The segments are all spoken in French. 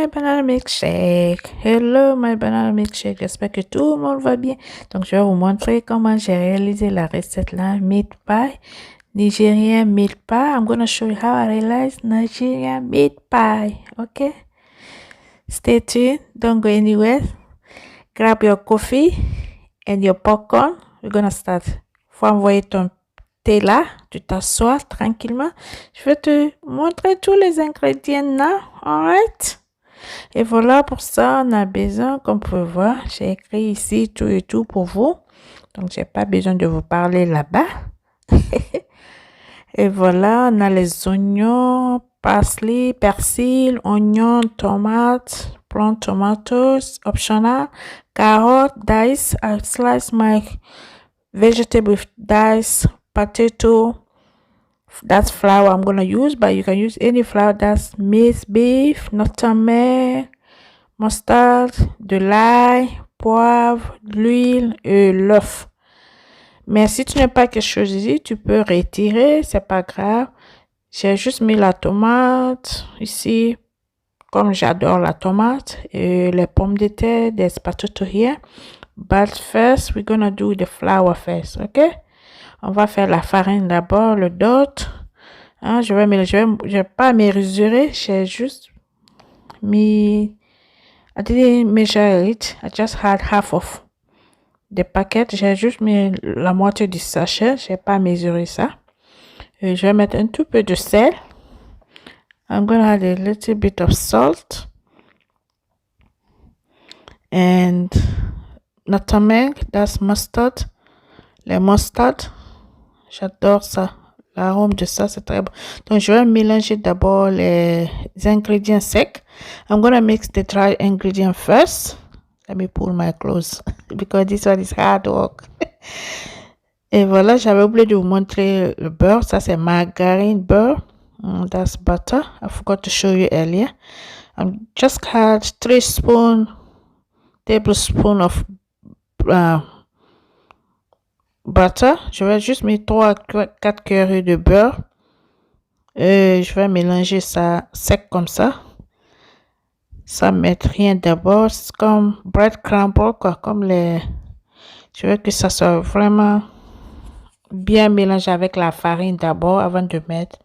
my banana milkshake. Hello my banana milkshake. J'espère que tout le monde va bien. Donc je vais vous montrer comment j'ai réalisé la recette là, meat pie, Nigerian meat pie. I'm gonna show you how I realized Nigerian meat pie. Okay? Stay tuned. Don't go anywhere. Grab your coffee and your popcorn. We're gonna start. Faut envoyer ton thé là. Tu t'assois tranquillement. Je vais te montrer tous les ingrédients là. Alright? Et voilà, pour ça, on a besoin, comme vous pouvez voir, j'ai écrit ici tout et tout pour vous. Donc, j'ai pas besoin de vous parler là-bas. Et voilà, on a les oignons, parsley, persil, oignons, tomates, plant tomatoes, optional, carrot, dice. I slice my vegetable with dice, potato. That's flour I'm gonna use, but you can use any flour. That's minced beef, nutmeg, mustard, de l'ail, poivre, l'huile et l'œuf. Mais si tu n'as pas quelque chose ici, tu peux retirer, c'est pas grave. J'ai juste mis la tomate ici, comme j'adore la tomate, et les pommes de terre, des potatoes here. But first, we're gonna do the flour first, okay? On va faire la farine d'abord, le dot. Hein, je vais pas mesurer, j'ai juste mis. I didn't measure it. I just had half of the packet. J'ai juste mis la moitié du sachet. J'ai pas mesuré ça. Et je vais mettre un tout peu de sel. I'm gonna add a little bit of salt and nutmeg. That's mustard. Les mustard. J'adore ça. L'arôme de ça, c'est très bon. Donc, je vais mélanger d'abord les ingrédients secs. I'm going to mix the dry ingredient first. Let me pull my clothes because this one is hard work. Et voilà, j'avais oublié de vous montrer le beurre. Ça, c'est margarine beurre. That's butter. I forgot to show you earlier. I just had 3 tablespoons of butter. Je vais juste mettre 3-4 cuillerées de beurre. Je vais mélanger ça sec comme ça. Sans mettre rien d'abord. C'est comme bread crumble, quoi. Comme les... Je veux que ça soit vraiment bien mélangé avec la farine d'abord avant de mettre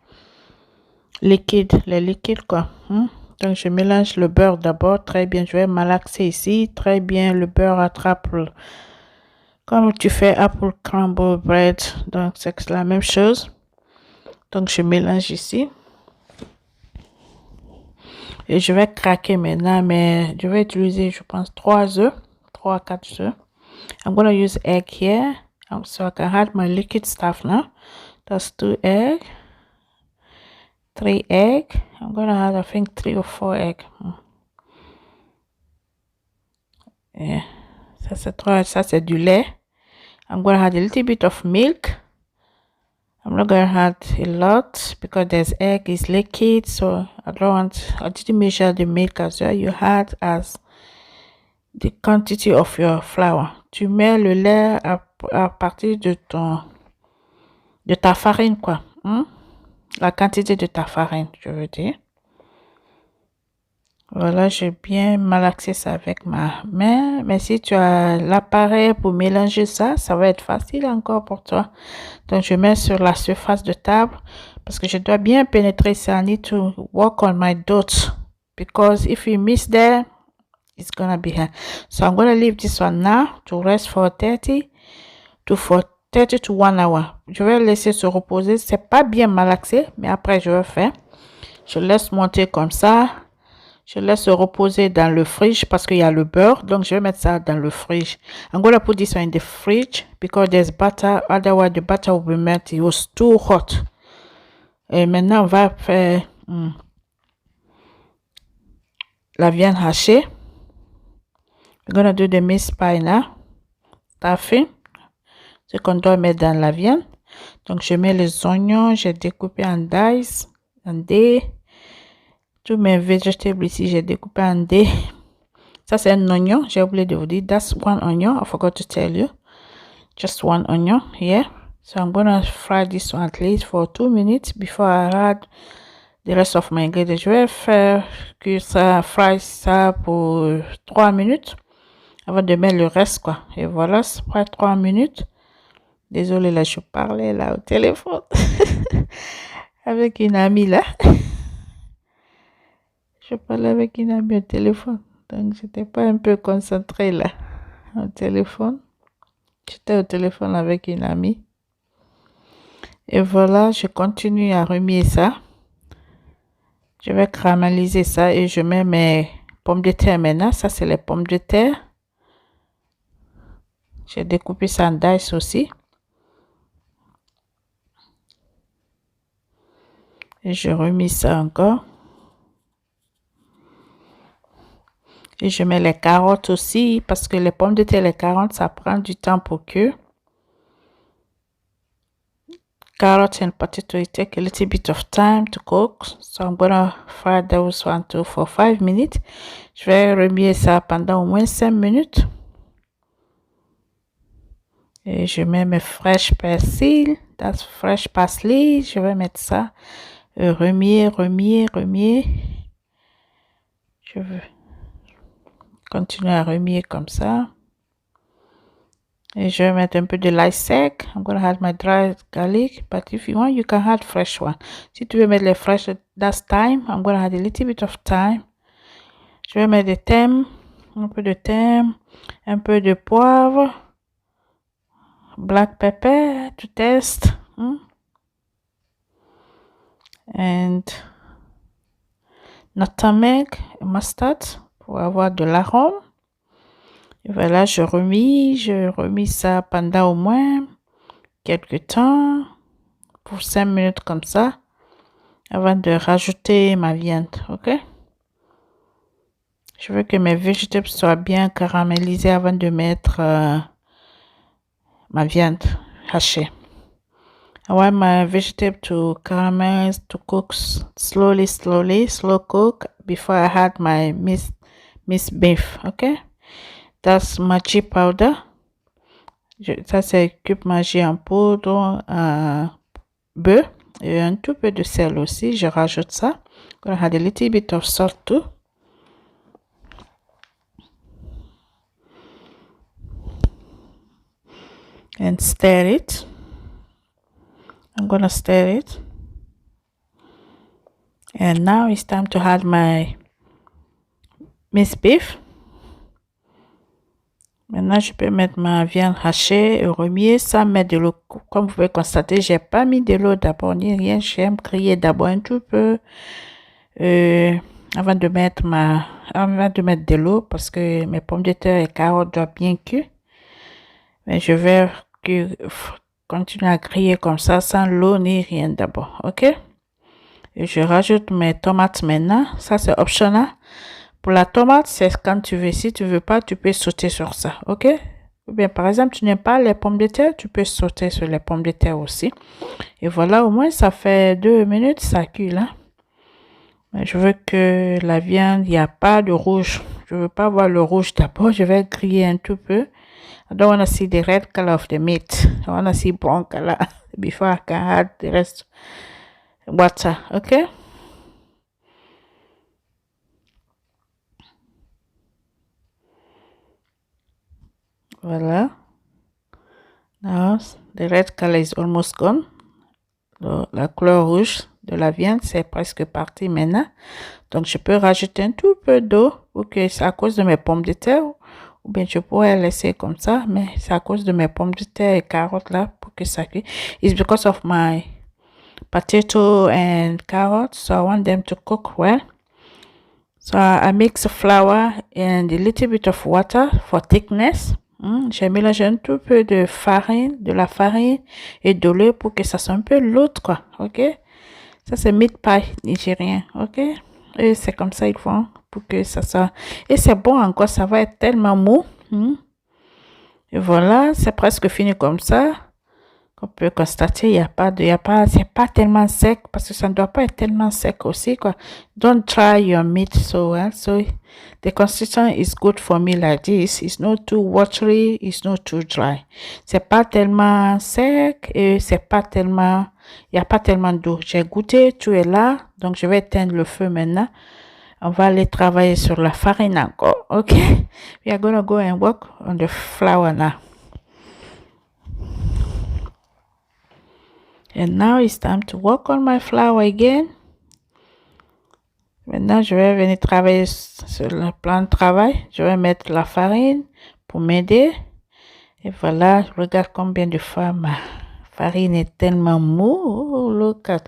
les liquides, quoi. Donc, je mélange le beurre d'abord. Très bien. Je vais malaxer ici. Très bien. Le beurre attrape comme tu fais apple crumble bread, donc c'est la même chose. Donc je mélange ici et je vais craquer maintenant, mais je vais utiliser, je pense, 3 œufs, 3 à 4 œufs. I'm gonna use egg here, so I can add my liquid stuff now. That's 2 eggs, 3 eggs. I'm gonna add, I think, 3 or 4 eggs. Yeah, ça c'est du lait. I'm going to add a little bit of milk. I'm not going to add a lot because there's egg is liquid, so I didn't measure the milk as well. You add as the quantity of your flour. Tu mets le lait à partir de ta farine, quoi. La quantité de ta farine, je veux dire. Voilà, j'ai bien malaxé ça avec ma main. Mais si tu as l'appareil pour mélanger ça, ça va être facile encore pour toi. Donc, je mets sur la surface de table parce que je dois bien pénétrer ça. I need to work on my dots because if you miss there, it's gonna be hard. So, I'm gonna leave this one now to rest for 30 to 1 hour. Je vais laisser se reposer. C'est pas bien malaxé, mais après, je vais faire. Je laisse monter comme ça. Je laisse reposer dans le fridge parce qu'il y a le beurre. Donc, je vais mettre ça dans le fridge. I'm going to put this one in the fridge because there's butter. Otherwise, the butter will be melted. It was too hot. Et maintenant, on va faire la viande hachée. We're going to do the minced pie now. T'as fait ce qu'on doit mettre dans la viande. Donc, je mets les oignons. J'ai découpé en dice, en dés. Tous mes vegetables ici, j'ai découpé en dés. Ça, c'est un oignon. J'ai oublié de vous dire. That's 1 onion. I forgot to tell you. Just 1 onion here. So I'm going to fry this one at least for 2 minutes before I add the rest of my ingredients. Je vais faire que ça, fry ça pour 3 minutes avant de mettre le reste, quoi. Et voilà, c'est près 3 minutes. Désolée, là, je parlais là au téléphone avec une amie là. Je parlais avec une amie au téléphone. Donc, j'étais pas un peu concentrée là au téléphone. J'étais au téléphone avec une amie. Et voilà, je continue à remuer ça. Je vais caraméliser ça et je mets mes pommes de terre maintenant. Ça, c'est les pommes de terre. J'ai découpé ça en dice aussi. Et je remue ça encore. Et je mets les carottes aussi parce que les pommes de terre et les carottes, ça prend du temps pour cuire. Carrots and potato, it take a little bit of time to cook. So I'm gonna fry those one too for 5 minutes. Je vais remuer ça pendant au moins 5 minutes. Et je mets mes fresh persil, that's fresh parsley. Je vais mettre ça. Remuer. Je veux continuer à remuer comme ça. Et je vais mettre un peu de l'ail sec. I'm gonna add my dry garlic, but if you want, you can add fresh one. Si tu veux mettre les fresh, that's thyme. I'm gonna add a little bit of thyme. Je vais mettre de thym, un peu de thym, un peu de poivre, black pepper to taste, and nutmeg, mustard pour avoir de l'arôme. Et voilà, je remis ça pendant au moins quelques temps, pour 5 minutes comme ça, avant de rajouter ma viande, ok? Je veux que mes végétaux soient bien caramélisés avant de mettre ma viande hachée. I want my vegetable to caramelize, to cook slowly, slow cook before I add my minced beef, okay? That's Maggi powder. Ça, c'est cube Maggi en poudre, beurre et un tout peu de sel aussi. Je rajoute ça. I'm gonna add a little bit of salt too. And stir it. I'm gonna stir it. And now it's time to add my minced beef. Maintenant, je peux mettre ma viande hachée et remuer sans mettre de l'eau. Comme vous pouvez constater, j'ai pas mis de l'eau d'abord ni rien. J'aime griller d'abord un tout peu avant de mettre de l'eau parce que mes pommes de terre et carottes doivent bien cuire. Mais je vais continuer à griller comme ça sans l'eau ni rien d'abord, ok? Et je rajoute mes tomates maintenant. Ça, c'est optionnel. Pour la tomate, c'est quand tu veux. Si tu veux pas, tu peux sauter sur ça, ok? Ou bien, par exemple, tu n'aimes pas les pommes de terre, tu peux sauter sur les pommes de terre aussi. Et voilà, au moins, ça fait 2 minutes, ça cuit là. Mais je veux que la viande, il n'y a pas de rouge. Je veux pas voir le rouge d'abord. Je vais griller un tout peu. I don't want to see the red color of the meat. I want to see brown color before I can add the rest water, okay? Voilà. Now, the red color is almost gone. La couleur rouge de la viande, c'est presque parti maintenant. Donc, je peux rajouter un tout peu d'eau pour que c'est à cause de mes pommes de terre. Ou bien, je pourrais laisser comme ça, mais c'est à cause de mes pommes de terre et carottes là pour que ça cuise. It's because of my potato and carrots, so I want them to cook well. So I mix flour and a little bit of water for thickness. J'ai mélangé un tout peu de la farine et de l'eau pour que ça soit un peu lourd, quoi, ok? Ça, c'est meat pie nigérien, ok? Et c'est comme ça, ils font pour que ça soit... Et c'est bon encore, ça va être tellement mou. Et voilà, c'est presque fini comme ça. On peut constater, c'est pas tellement sec parce que ça ne doit pas être tellement sec aussi, quoi. Don't dry your meat so well. So the consistency is good for me like this. It's not too watery, it's not too dry. C'est pas tellement sec et c'est pas tellement, il n'y a pas tellement d'eau. J'ai goûté, tout est là. Donc je vais éteindre le feu maintenant. On va aller travailler sur la farine encore. Okay? We are gonna go and work on the flour now. And now it's time to work on my flour again. Maintenant, je vais venir travailler sur le plan de travail. Je vais mettre la farine pour m'aider. Et voilà, regarde combien de fois ma farine est tellement mou. Oh, look at.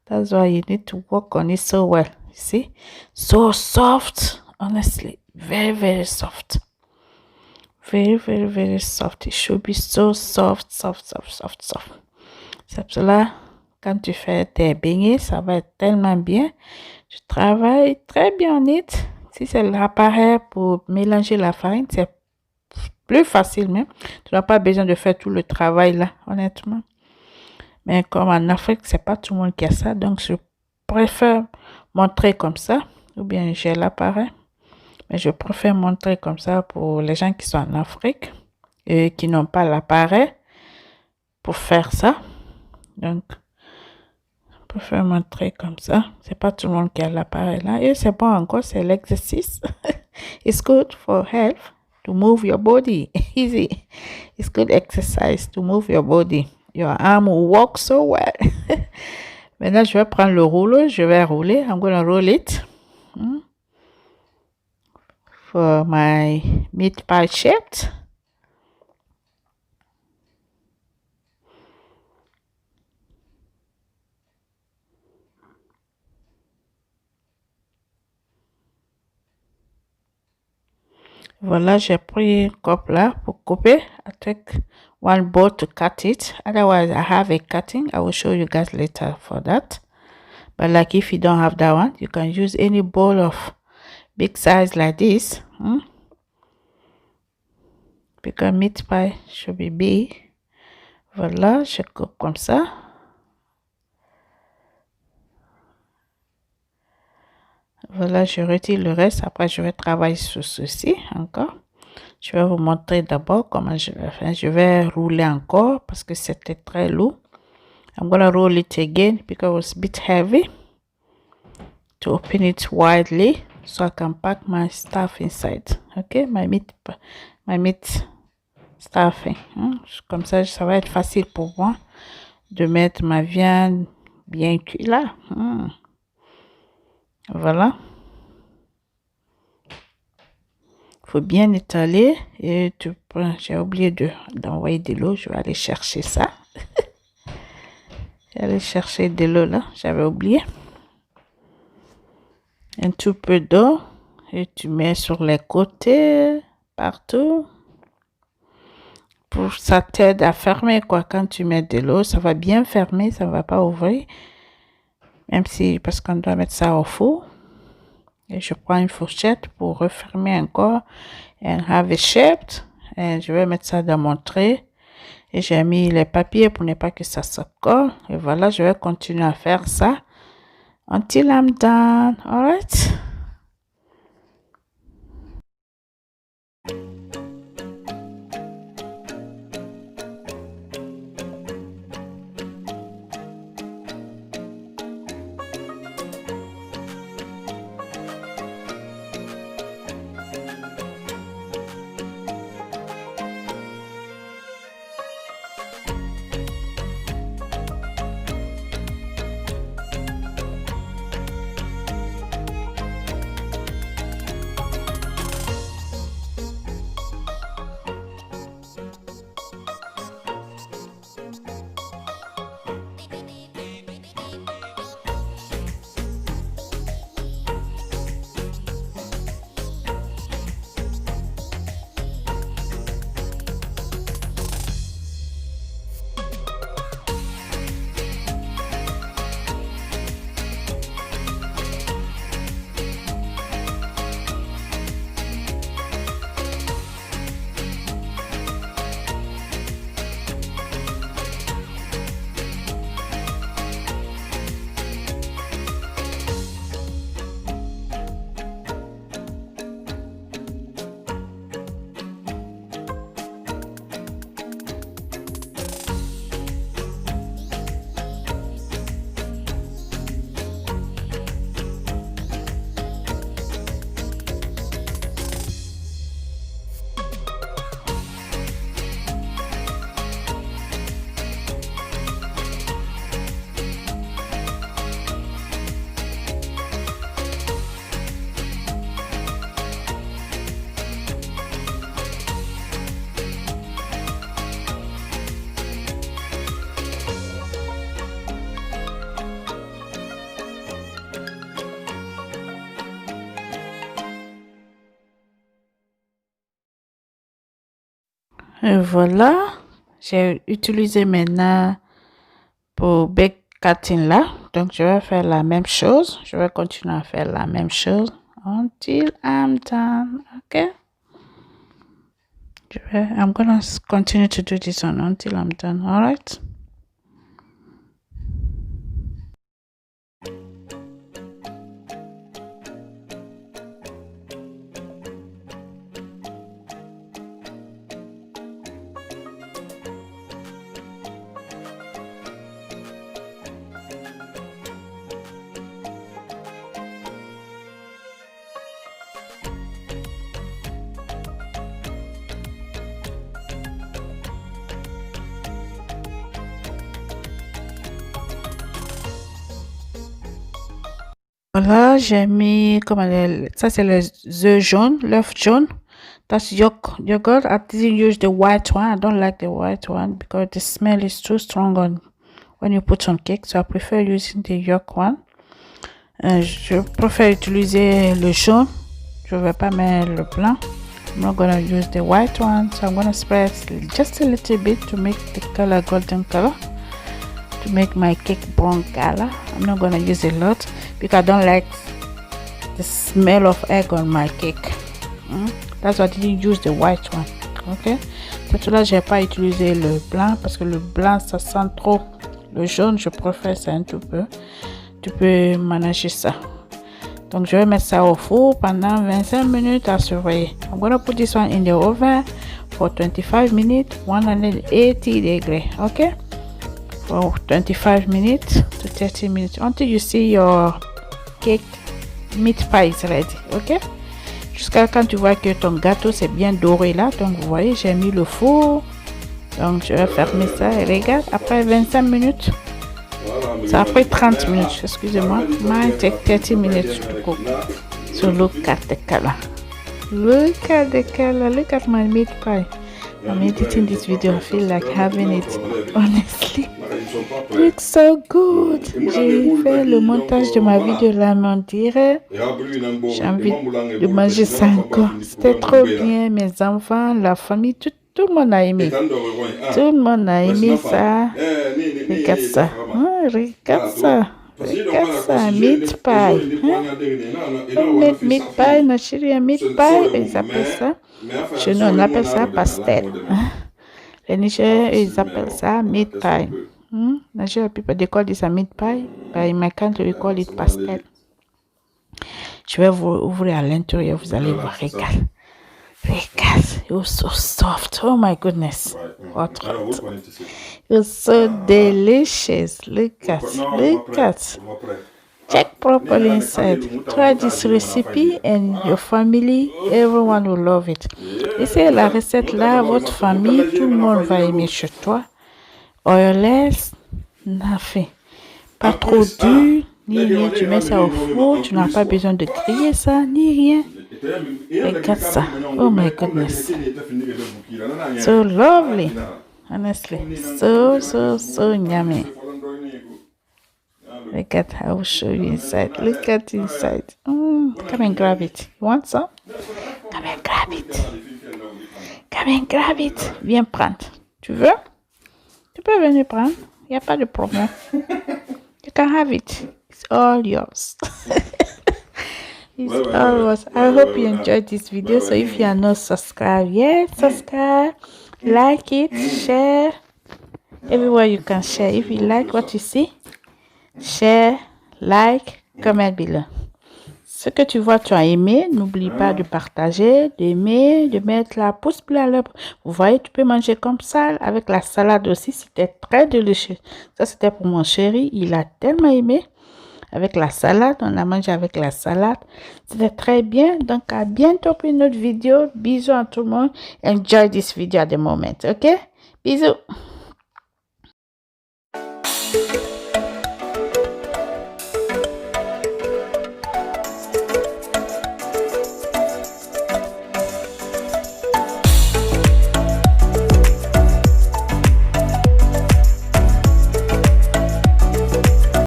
That's why you need to work on it so well. You see? So soft. Honestly, very, very soft. Very, very, very soft. It should be so soft, soft, soft, soft, soft. C'est pour cela, quand tu fais tes beignets, ça va être tellement bien. Je travaille très bien en it. Si c'est l'appareil pour mélanger la farine, c'est plus facile même. Tu n'as pas besoin de faire tout le travail là, honnêtement. Mais comme en Afrique, c'est pas tout le monde qui a ça. Donc, je préfère montrer comme ça. Ou bien j'ai l'appareil. Mais je préfère montrer comme ça pour les gens qui sont en Afrique et qui n'ont pas l'appareil pour faire ça. Donc, je préfère montrer comme ça. C'est pas tout le monde qui a l'appareil là. Et c'est bon encore, c'est l'exercice. It's good for health to move your body. Easy. It's good exercise to move your body. Your arm will work so well. Maintenant, je vais prendre le rouleau. Je vais rouler. I'm gonna roll it. For my meat pie shape. Voilà, j'ai pris un coupe là pour couper. I take one bowl to cut it. Otherwise, I have a cutting. I will show you guys later for that. But like if you don't have that one, you can use any bowl of big size like this. Because meat pie should be big. Voilà, je coupe comme ça. Voilà, je retire le reste. Après, je vais travailler sur ceci encore. Je vais vous montrer d'abord comment je vais faire. Je vais rouler encore parce que c'était très lourd. I'm gonna roll it again because it was a bit heavy. To open it widely so I can pack my stuff inside. Okay, my meat stuffing. Comme ça va être facile pour moi de mettre ma viande bien cuite là. Voilà. Faut bien étaler et tu prends. J'ai oublié d'envoyer de l'eau. Je vais aller chercher ça. Je vais aller chercher de l'eau là. J'avais oublié. Un tout peu d'eau et tu mets sur les côtés, partout. Pour ça t'aide à fermer quoi. Quand tu mets de l'eau, ça va bien fermer, ça ne va pas ouvrir. Même si, parce qu'on doit mettre ça au four. Et je prends une fourchette pour refermer encore. And have it shaped. Et je vais mettre ça dans mon trait. Et j'ai mis les papiers pour ne pas que ça se colle. Et voilà, je vais continuer à faire ça. Until I'm done. Alright. Et voilà, j'ai utilisé maintenant pour bake cutting là. Donc, je vais faire la même chose. Je vais continuer à faire la même chose until I'm done. Okay? I'm gonna continue to do this one until I'm done. All right? Voilà, j'ai mis ça c'est les œufs jaunes, l'œuf jaune. That's yogurt. I didn't use the white one. I don't like the white one because the smell is too strong when you put on cake. So I prefer using the yolk one. Je préfère utiliser le jaune. Je vais pas mettre le blanc. I'm not gonna use the white one. So I'm gonna spread just a little bit to make the color golden color. To make my cake brown color. I'm not gonna use a lot because I don't like the smell of egg on my cake. That's why I didn't use the white one. Ok, pour là j'ai pas utilisé le blanc parce que le blanc ça sent trop. Le jaune je préfère ça un tout peu. Tu peux manager ça. Donc je vais mettre ça au four pendant 25 minutes à surveiller. I'm gonna put this one in the oven for 25 minutes, 180 degrees. Okay, for 25 minutes to 30 minutes until you see your cake meat pie is ready. Okay, jusqu'à quand tu vois que ton gâteau c'est bien doré là. Donc vous voyez j'ai mis le four. Donc je vais fermer ça et regarde après 25 minutes. Ça a pris 30 minutes, excusez-moi. Mine take 30 minutes to cook. So look at the color. Look at the color. Look at my meat pie. I'm editing this video. I feel like having it. Honestly, looks so good. J'ai fait le montage de ma vidéo là, mais on dirait j'ai envie de manger ça encore. C'était trop bien, mes enfants, la famille, tout le monde a aimé. Tout le monde a aimé ça. Regarde ça. Regarde ça. Regarde ça. Meat pie. Meat pie, Nigeria meat pie, ils appellent ça. Chez nous, on appelle ça pastel. Les Nigériens, ils appellent ça meat pie. Nigeria people, they call this a meat pie. But in my country, we call it pastel. Je vais vous ouvrir à l'intérieur, vous allez voir. Regarde. Regarde. It was so soft. Oh my goodness. Hot. It was so delicious. Look at. Check properly inside. Try this recipe and your family, everyone will love it. Essayez la recette là, votre famille, tout le monde va aimer chez toi. Oilless, nothing. Pas trop dur, ni rien. Tu mets ça au four, tu n'as pas besoin de griller ça, ni rien. Regarde ça. Oh my goodness. So lovely. Honestly. So yummy. Look at how I will show you inside. Look at inside. Come and grab it. You want some? Come and grab it. Come and grab it. Viens prendre. Tu veux? Tu peux venir prendre. Il n'y a pas de problème. You can have it. It's all yours. It's all yours. I hope you enjoyed this video. So if you are not subscribed yet, subscribe, like it, share. Everywhere you can share. If you like what you see, share, like, comment below. Ce que tu vois, tu as aimé, n'oublie pas de partager, d'aimer, de mettre la pouce bleue à l'heure. Vous voyez, tu peux manger comme ça, avec la salade aussi, c'était très délicieux. Ça, c'était pour mon chéri, il a tellement aimé. Avec la salade, on a mangé avec la salade. C'était très bien. Donc, à bientôt pour une autre vidéo. Bisous à tout le monde. Enjoy this video at the moment, ok? Bisous.